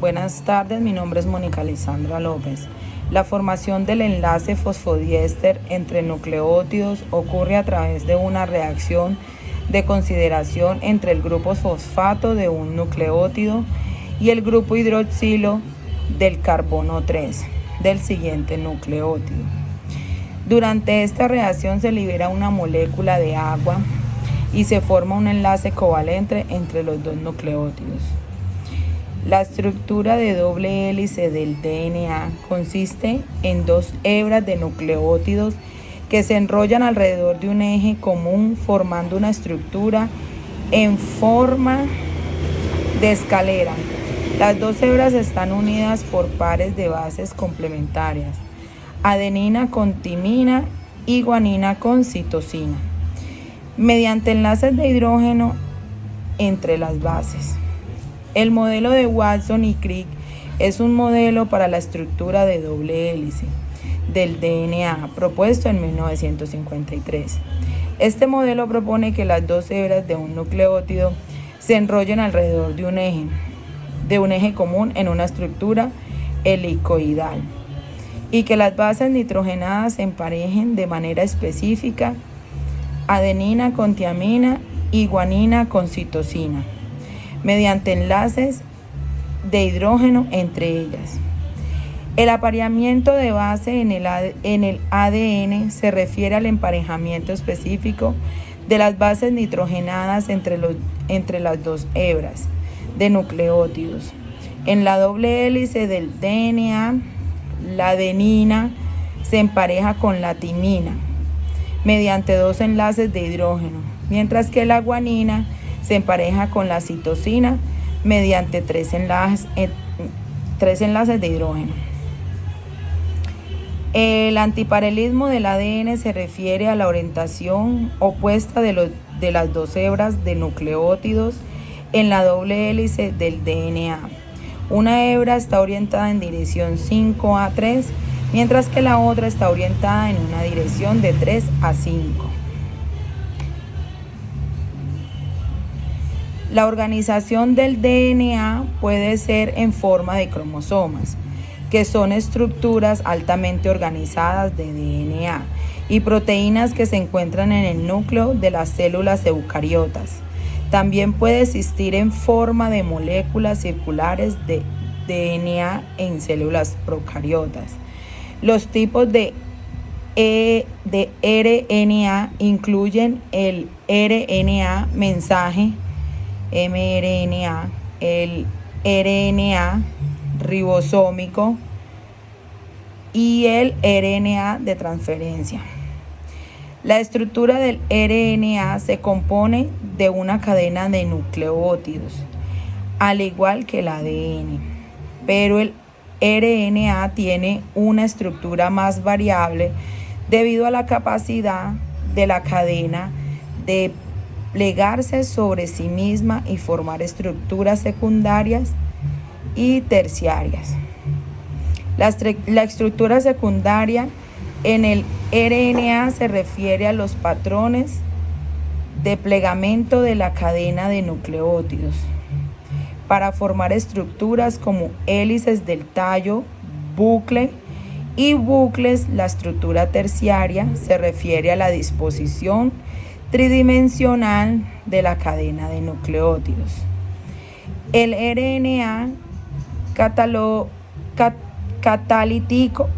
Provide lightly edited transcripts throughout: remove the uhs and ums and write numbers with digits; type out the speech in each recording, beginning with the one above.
Buenas tardes, mi nombre es Mónica Lisandra López. La formación del enlace fosfodiéster entre nucleótidos ocurre a través de una reacción de consideración entre el grupo fosfato de un nucleótido y el grupo hidroxilo del carbono 3 del siguiente nucleótido. Durante esta reacción se libera una molécula de agua y se forma un enlace covalente entre los dos nucleótidos. La estructura de doble hélice del DNA consiste en dos hebras de nucleótidos que se enrollan alrededor de un eje común formando una estructura en forma de escalera. Las dos hebras están unidas por pares de bases complementarias, adenina con timina y guanina con citosina, mediante enlaces de hidrógeno entre las bases. El modelo de Watson y Crick es un modelo para la estructura de doble hélice del DNA propuesto en 1953. Este modelo propone que las dos hebras de un nucleótido se enrollen alrededor de un eje común en una estructura helicoidal y que las bases nitrogenadas se emparejen de manera específica, adenina con tiamina y guanina con citosina, mediante enlaces de hidrógeno entre ellas. El apareamiento de base en el ADN se refiere al emparejamiento específico de las bases nitrogenadas entre las dos hebras de nucleótidos. En la doble hélice del DNA, la adenina se empareja con la timina mediante dos enlaces de hidrógeno, mientras que la guanina se empareja con la citosina mediante tres enlaces de hidrógeno. El antiparalelismo del ADN se refiere a la orientación opuesta de las dos hebras de nucleótidos en la doble hélice del DNA. Una hebra está orientada en dirección 5 a 3, mientras que la otra está orientada en una dirección de 3 a 5. La organización del DNA puede ser en forma de cromosomas, que son estructuras altamente organizadas de DNA, y proteínas que se encuentran en el núcleo de las células eucariotas. También puede existir en forma de moléculas circulares de DNA en células procariotas. Los tipos de RNA incluyen el RNA mensaje, mRNA, el RNA ribosómico y el RNA de transferencia. La estructura del RNA se compone de una cadena de nucleótidos, al igual que el ADN, pero el RNA tiene una estructura más variable debido a la capacidad de la cadena de plegarse sobre sí misma y formar estructuras secundarias y terciarias. La estructura secundaria en el RNA se refiere a los patrones de plegamento de la cadena de nucleótidos para formar estructuras como hélices del tallo, bucle y bucles. La estructura terciaria se refiere a la disposición tridimensional de la cadena de nucleótidos. El RNA catalítico,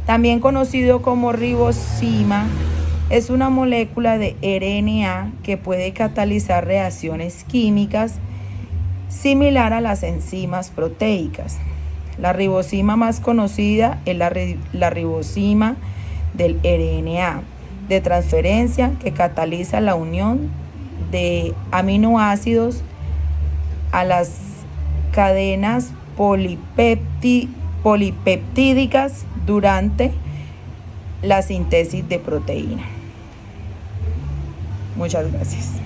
también conocido como ribosima, es una molécula de RNA que puede catalizar reacciones químicas similar a las enzimas proteicas. La ribosima más conocida es la ribosima del RNA de transferencia, que cataliza la unión de aminoácidos a las cadenas polipeptídicas durante la síntesis de proteína. Muchas gracias.